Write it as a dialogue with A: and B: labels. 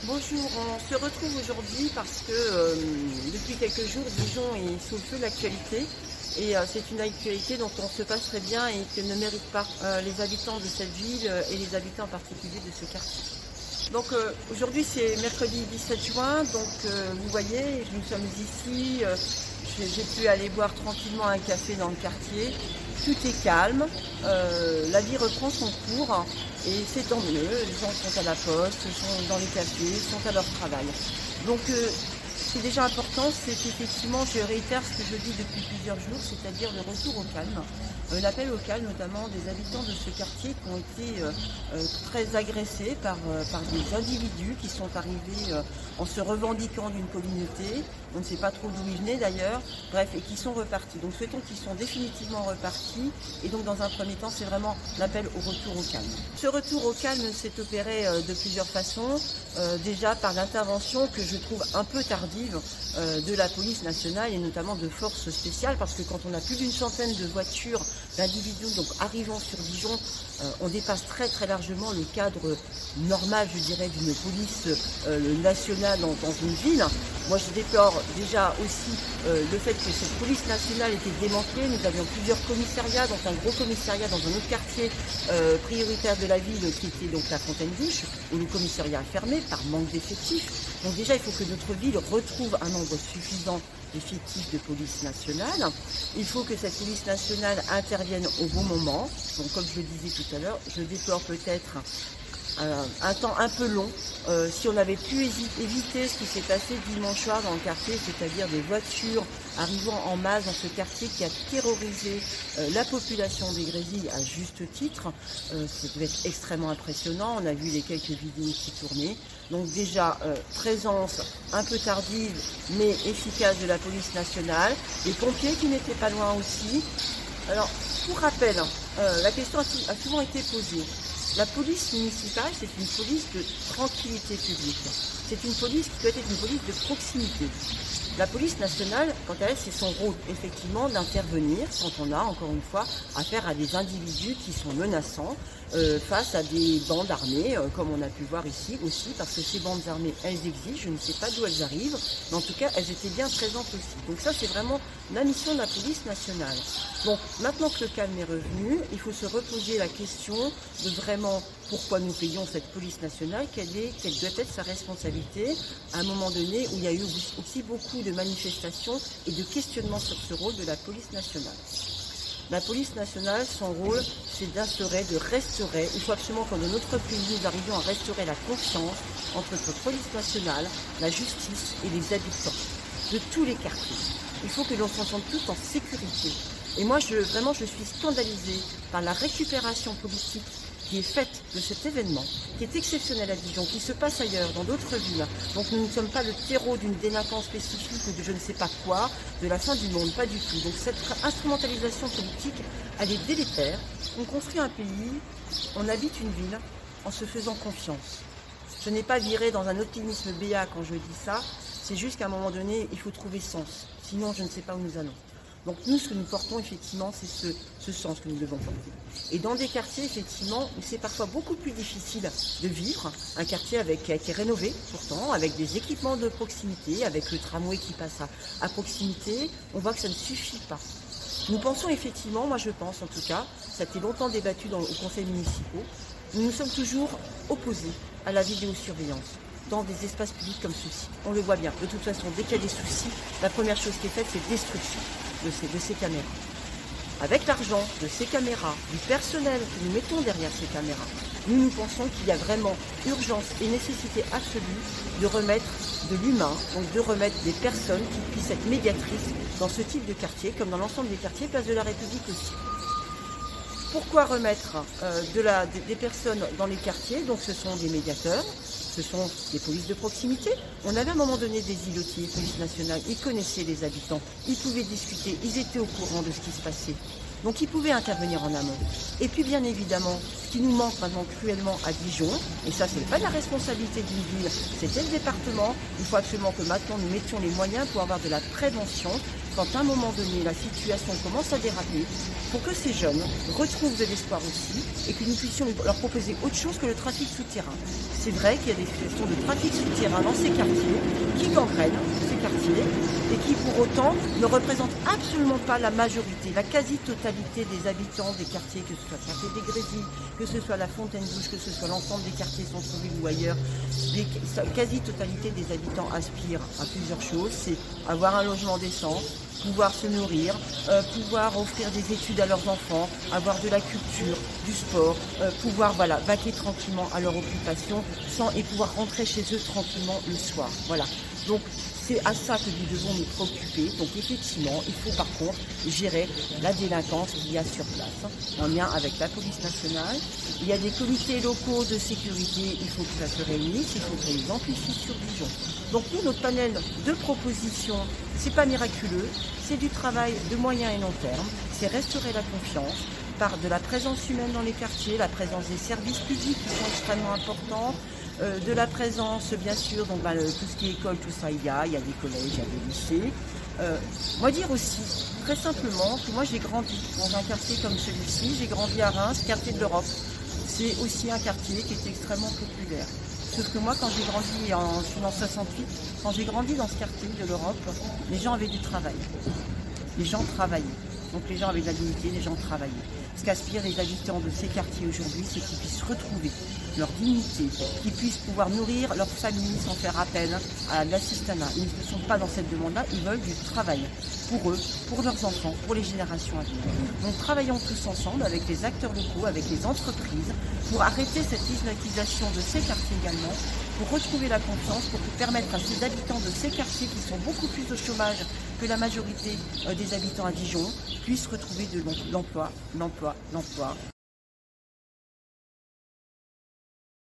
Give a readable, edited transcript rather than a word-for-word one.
A: Bonjour, on se retrouve aujourd'hui parce que depuis quelques jours, Dijon est sous le feu de l'actualité et c'est une actualité dont on se passerait bien et que ne méritent pas les habitants de cette ville et les habitants en particulier de ce quartier. Donc aujourd'hui c'est mercredi 17 juin, donc vous voyez, nous sommes ici, j'ai pu aller boire tranquillement un café dans le quartier, tout est calme, la vie reprend son cours et c'est tant mieux, les gens sont à la poste, sont dans les cafés, sont à leur travail. Donc ce qui est déjà important, c'est qu'effectivement, je réitère ce que je dis depuis plusieurs jours, c'est-à-dire le retour au calme. Un appel au calme, notamment des habitants de ce quartier qui ont été très agressés par des individus qui sont arrivés en se revendiquant d'une communauté. On ne sait pas trop d'où ils venaient d'ailleurs, bref, et qui sont repartis. Donc souhaitons qu'ils sont définitivement repartis. Et donc dans un premier temps, c'est vraiment l'appel au retour au calme. Ce retour au calme s'est opéré de plusieurs façons. Déjà par l'intervention que je trouve un peu tardive de la police nationale et notamment de forces spéciales, parce que quand on a plus d'une centaine de voitures d'individus donc arrivant sur Dijon, on dépasse très très largement le cadre normal, je dirais, d'une police nationale dans une ville. Moi je déplore déjà aussi le fait que cette police nationale était démantelée. Nous avions plusieurs commissariats, donc un gros commissariat dans un autre quartier prioritaire de la ville qui était donc la Fontaine-Bouche, où le commissariat a fermé par manque d'effectifs. Donc déjà il faut que notre ville retrouve un nombre suffisant d'effectifs de police nationale. Il faut que cette police nationale intervienne au bon moment. Donc comme je le disais tout à l'heure, je déplore peut-être un temps un peu long. Si on avait pu éviter ce qui s'est passé dimanche soir dans le quartier, c'est-à-dire des voitures arrivant en masse dans ce quartier qui a terrorisé la population des Grésilles à juste titre, ça devait être extrêmement impressionnant. On a vu les quelques vidéos qui tournaient. Donc déjà, présence un peu tardive mais efficace de la police nationale, les pompiers qui n'étaient pas loin aussi. Alors, pour rappel, la question a souvent été posée. La police municipale, c'est une police de tranquillité publique. C'est une police qui doit être une police de proximité. La police nationale, quant à elle, c'est son rôle, effectivement, d'intervenir quand on a, encore une fois, affaire à des individus qui sont menaçants face à des bandes armées, comme on a pu voir ici aussi, parce que ces bandes armées, elles existent, je ne sais pas d'où elles arrivent, mais en tout cas, elles étaient bien présentes aussi. Donc ça, c'est vraiment la mission de la police nationale. Donc, maintenant que le calme est revenu, il faut se reposer la question de vraiment pourquoi nous payons cette police nationale, quelle doit être sa responsabilité à un moment donné où il y a eu aussi beaucoup de manifestations et de questionnements sur ce rôle de la police nationale. La police nationale, son rôle, c'est d'instaurer, de restaurer. Il faut absolument que dans notre pays, nous arrivions à restaurer la confiance entre notre police nationale, la justice et les habitants de tous les quartiers. Il faut que l'on se sente tous en sécurité. Et moi, vraiment, je suis scandalisée par la récupération politique qui est faite de cet événement, qui est exceptionnel à Dijon, qui se passe ailleurs, dans d'autres villes. Donc nous ne sommes pas le terreau d'une délinquance spécifique ou de je ne sais pas quoi, de la fin du monde, pas du tout. Donc cette instrumentalisation politique, elle est délétère. On construit un pays, on habite une ville en se faisant confiance. Je n'ai pas viré dans un optimisme béat quand je dis ça, c'est juste qu'à un moment donné, il faut trouver sens. Sinon, je ne sais pas où nous allons. Donc nous, ce que nous portons, effectivement, c'est ce sens que nous devons porter. Et dans des quartiers, effectivement, où c'est parfois beaucoup plus difficile de vivre, un quartier qui a été rénové, pourtant, avec des équipements de proximité, avec le tramway qui passe à proximité, on voit que ça ne suffit pas. Nous pensons effectivement, moi je pense en tout cas, ça a été longtemps débattu au conseil municipal, nous sommes toujours opposés à la vidéosurveillance dans des espaces publics comme ceux-ci. On le voit bien. De toute façon, dès qu'il y a des soucis, la première chose qui est faite, c'est destruction de ces caméras. Avec l'argent de ces caméras, du personnel que nous mettons derrière ces caméras, nous pensons qu'il y a vraiment urgence et nécessité absolue de remettre de l'humain, donc de remettre des personnes qui puissent être médiatrices dans ce type de quartier, comme dans l'ensemble des quartiers, place de la République aussi. Pourquoi remettre des personnes dans les quartiers? Donc ce sont des médiateurs, ce sont des polices de proximité. On avait à un moment donné des îlotiers, police nationale, ils connaissaient les habitants, ils pouvaient discuter, ils étaient au courant de ce qui se passait. Donc ils pouvaient intervenir en amont. Et puis bien évidemment, ce qui nous manque maintenant cruellement à Dijon, et ça c'est pas la responsabilité d'une ville, c'était le département, il faut absolument que maintenant nous mettions les moyens pour avoir de la prévention, quand à un moment donné la situation commence à déraper, pour que ces jeunes retrouvent de l'espoir aussi et que nous puissions leur proposer autre chose que le trafic souterrain. C'est vrai qu'il y a des situations de trafic souterrain dans ces quartiers qui gangrènent ces quartiers et qui pour autant ne représentent absolument pas la majorité, la quasi-totalité des habitants des quartiers, que ce soit le quartier des Grésilles, que ce soit la Fontaine-Bouche, que ce soit l'ensemble des quartiers centre-ville ou ailleurs. La quasi-totalité des habitants aspirent à plusieurs choses, c'est avoir un logement décent, pouvoir se nourrir, pouvoir offrir des études à leurs enfants, avoir de la culture, du sport, pouvoir vaquer tranquillement à leur occupation et pouvoir rentrer chez eux tranquillement le soir. Voilà. Donc c'est à ça que nous devons nous préoccuper. Donc effectivement, il faut par contre gérer la délinquance qu'il y a sur place, en lien avec la police nationale. Il y a des comités locaux de sécurité, il faut que ça se réunisse, il faut que les amplifie sur Dijon. Donc nous, notre panel de propositions, c'est pas miraculeux, c'est du travail de moyen et long terme, c'est restaurer la confiance par de la présence humaine dans les quartiers, la présence des services publics qui sont extrêmement importants, de la présence bien sûr, donc tout ce qui est école, tout ça il y a des collèges, il y a des lycées. Moi dire aussi, très simplement, que moi j'ai grandi dans un quartier comme celui-ci, j'ai grandi à Reims, quartier de l'Europe. C'est aussi un quartier qui est extrêmement populaire. Sauf que moi, quand j'ai grandi, je suis en 68, quand j'ai grandi dans ce quartier de l'Europe, les gens avaient du travail. Les gens travaillaient. Donc les gens avaient de la dignité, les gens travaillaient. Ce qu'aspirent les habitants de ces quartiers aujourd'hui, c'est qu'ils puissent retrouver leur dignité, qu'ils puissent pouvoir nourrir leur famille sans faire appel à l'assistanat. Ils ne sont pas dans cette demande-là, ils veulent du travail pour eux, pour leurs enfants, pour les générations à venir. Donc travaillons tous ensemble avec les acteurs locaux, avec les entreprises, pour arrêter cette islamisation de ces quartiers également, pour retrouver la confiance, pour permettre à ces habitants de ces quartiers qui sont beaucoup plus au chômage que la majorité des habitants à Dijon, puissent retrouver de l'emploi.